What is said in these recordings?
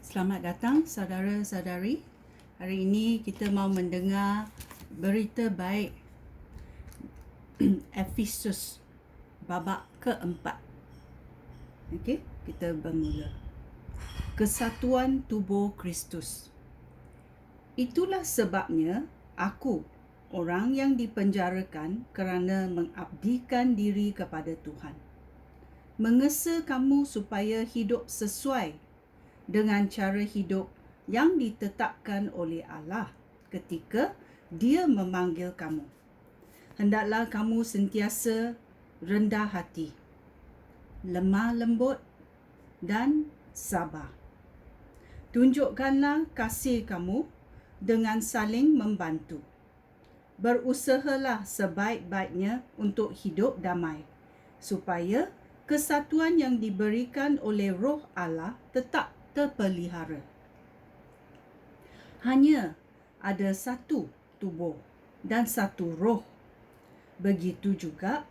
Selamat datang saudara-saudari. Hari ini kita mau mendengar berita baik Efesus babak keempat. Okey, kita bermula. Kesatuan tubuh Kristus. Itulah sebabnya aku, orang yang dipenjarakan kerana mengabdikan diri kepada Tuhan, mengesa kamu supaya hidup sesuai dengan cara hidup yang ditetapkan oleh Allah ketika Dia memanggil kamu. Hendaklah kamu sentiasa rendah hati, lemah lembut dan sabar. Tunjukkanlah kasih kamu dengan saling membantu. Berusahalah sebaik-baiknya untuk hidup damai, supaya kesatuan yang diberikan oleh Roh Allah tetap terpelihara. Hanya ada satu tubuh dan satu roh. Begitu juga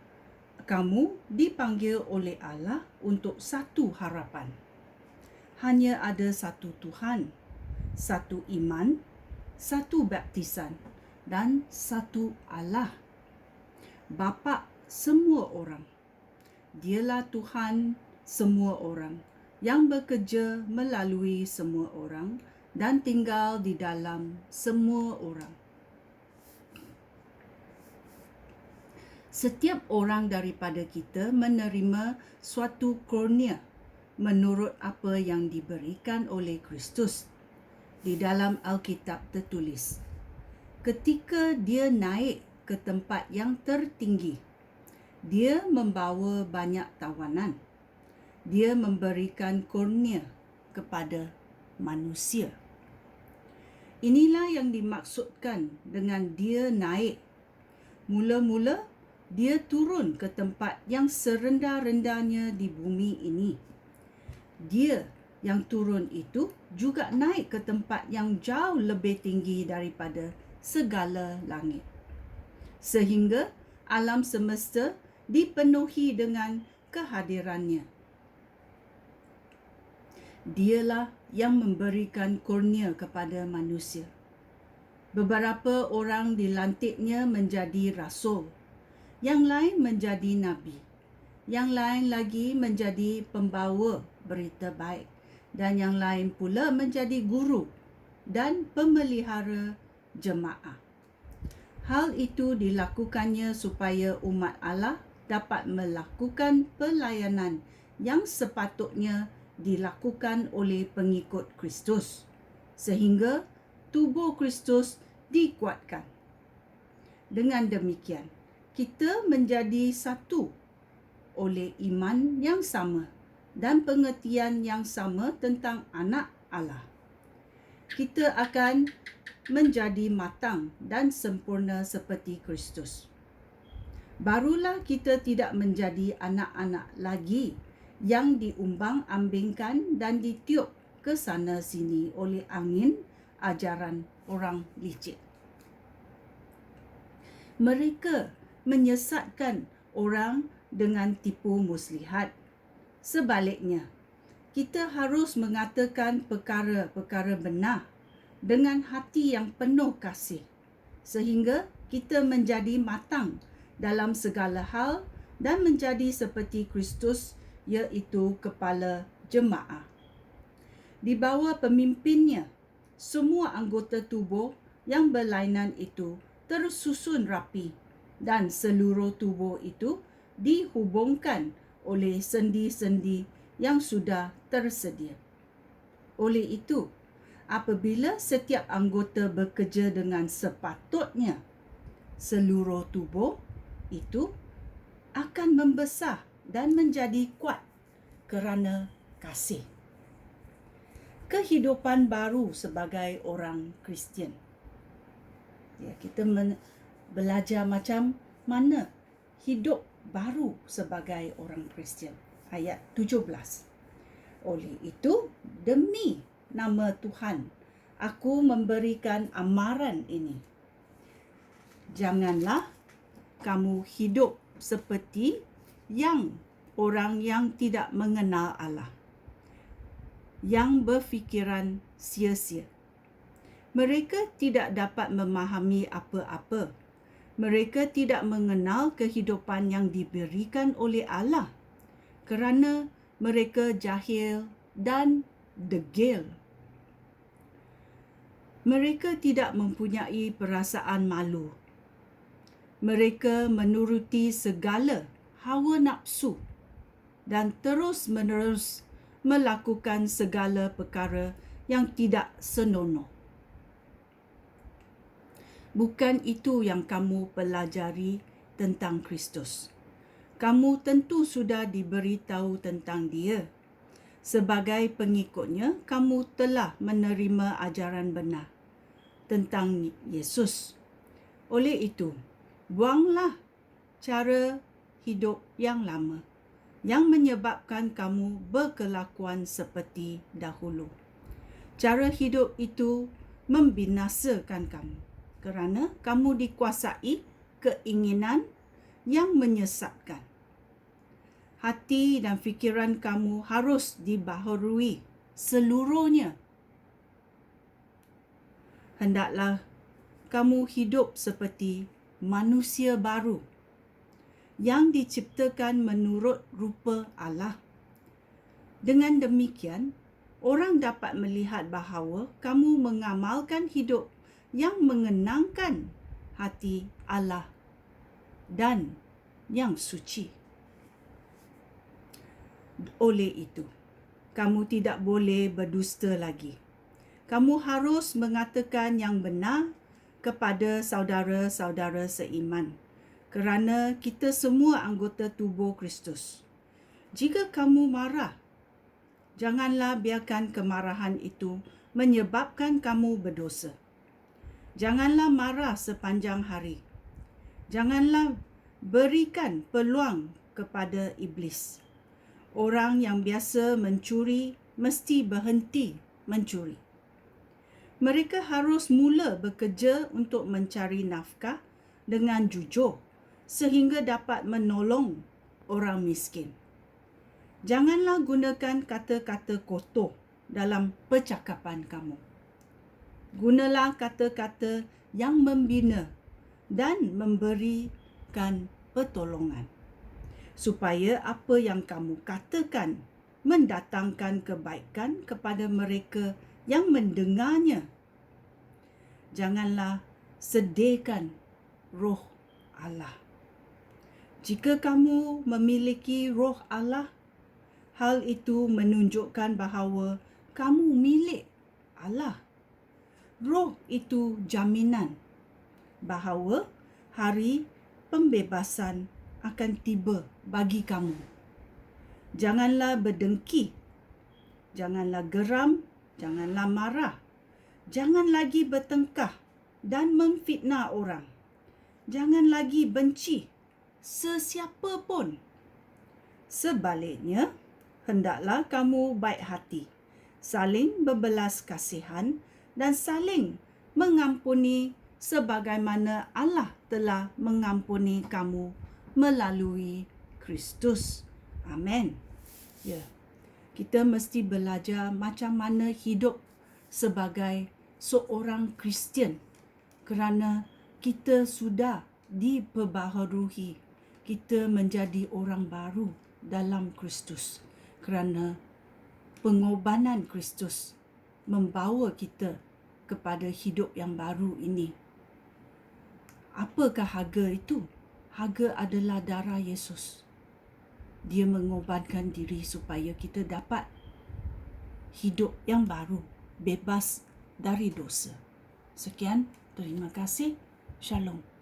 kamu dipanggil oleh Allah untuk satu harapan. Hanya ada satu Tuhan, satu iman, satu baptisan dan satu Allah, Bapa semua orang. Dialah Tuhan semua orang, yang bekerja melalui semua orang dan tinggal di dalam semua orang. Setiap orang daripada kita menerima suatu kurnia menurut apa yang diberikan oleh Kristus. Di dalam Alkitab tertulis, ketika dia naik ke tempat yang tertinggi, dia membawa banyak tawanan. Dia memberikan kurnia kepada manusia. Inilah yang dimaksudkan dengan dia naik. Mula-mula dia turun ke tempat yang serendah-rendahnya di bumi ini. Dia yang turun itu juga naik ke tempat yang jauh lebih tinggi daripada segala langit, sehingga alam semesta dipenuhi dengan kehadirannya. Dialah yang memberikan kurnia kepada manusia. Beberapa orang dilantiknya menjadi rasul, yang lain menjadi nabi, yang lain lagi menjadi pembawa berita baik, dan yang lain pula menjadi guru dan pemelihara jemaah. Hal itu dilakukannya supaya umat Allah dapat melakukan pelayanan yang sepatutnya dilakukan oleh pengikut Kristus, sehingga tubuh Kristus dikuatkan. Dengan demikian, kita menjadi satu oleh iman yang sama dan pengertian yang sama tentang anak Allah. Kita akan menjadi matang dan sempurna seperti Kristus. Barulah kita tidak menjadi anak-anak lagi yang diumbang-ambingkan dan ditiup ke sana sini oleh angin ajaran orang licik. Mereka menyesatkan orang dengan tipu muslihat. Sebaliknya, kita harus mengatakan perkara-perkara benar dengan hati yang penuh kasih, sehingga kita menjadi matang dalam segala hal dan menjadi seperti Kristus, iaitu kepala jemaah. Di bawah pemimpinnya, semua anggota tubuh yang berlainan itu tersusun rapi, dan seluruh tubuh itu dihubungkan oleh sendi-sendi yang sudah tersedia. Oleh itu, apabila setiap anggota bekerja dengan sepatutnya, seluruh tubuh itu akan membesar dan menjadi kuat kerana kasih. Kehidupan baru sebagai orang Kristian. Kita belajar macam mana hidup baru sebagai orang Kristian. Ayat 17. Oleh itu, demi nama Tuhan, aku memberikan amaran ini. Janganlah kamu hidup seperti orang yang tidak mengenal Allah. yang berfikiran sia-sia. Mereka tidak dapat memahami apa-apa. Mereka tidak mengenal kehidupan yang diberikan oleh Allah kerana mereka jahil dan degil. Mereka tidak mempunyai perasaan malu. Mereka menuruti segala hawa nafsu dan terus-menerus melakukan segala perkara yang tidak senonoh. Bukan itu yang kamu pelajari tentang Kristus. Kamu tentu sudah diberitahu tentang Dia. Sebagai pengikutnya, kamu telah menerima ajaran benar tentang Yesus. Oleh itu, buanglah cara hidup yang lama yang menyebabkan kamu berkelakuan seperti dahulu. Cara hidup itu membinasakan kamu kerana kamu dikuasai keinginan yang menyesatkan. Hati dan fikiran kamu harus dibaharui seluruhnya. Hendaklah kamu hidup seperti manusia baru yang diciptakan menurut rupa Allah. Dengan demikian, orang dapat melihat bahawa kamu mengamalkan hidup yang mengenangkan hati Allah dan yang suci. Oleh itu, kamu tidak boleh berdusta lagi. Kamu harus mengatakan yang benar kepada saudara-saudara seiman, kerana kita semua anggota tubuh Kristus. Jika kamu marah, janganlah biarkan kemarahan itu menyebabkan kamu berdosa. Janganlah marah sepanjang hari. Janganlah berikan peluang kepada iblis. Orang yang biasa mencuri mesti berhenti mencuri. Mereka harus mula bekerja untuk mencari nafkah dengan jujur sehingga dapat menolong orang miskin. Janganlah gunakan kata-kata kotor dalam percakapan kamu. Gunalah kata-kata yang membina dan memberikan pertolongan, supaya apa yang kamu katakan mendatangkan kebaikan kepada mereka yang mendengarnya. Janganlah sedihkan roh Allah. Jika kamu memiliki roh Allah, hal itu menunjukkan bahawa kamu milik Allah. Roh itu jaminan bahawa hari pembebasan akan tiba bagi kamu. Janganlah berdengki, janganlah geram, janganlah marah, jangan lagi bertengkar dan memfitnah orang. Jangan lagi benci sesiapa pun. Sebaliknya, hendaklah kamu baik hati, saling berbelas kasihan dan saling mengampuni sebagaimana Allah telah mengampuni kamu melalui Kristus. Amin. Ya. Kita mesti belajar macam mana hidup sebagai seorang Kristian kerana kita sudah diperbaharui. Kita menjadi orang baru dalam Kristus kerana pengorbanan Kristus membawa kita kepada hidup yang baru ini. Apakah harga itu? Harga adalah darah Yesus. Dia mengorbankan diri supaya kita dapat hidup yang baru, bebas dari dosa. Sekian, terima kasih. Shalom.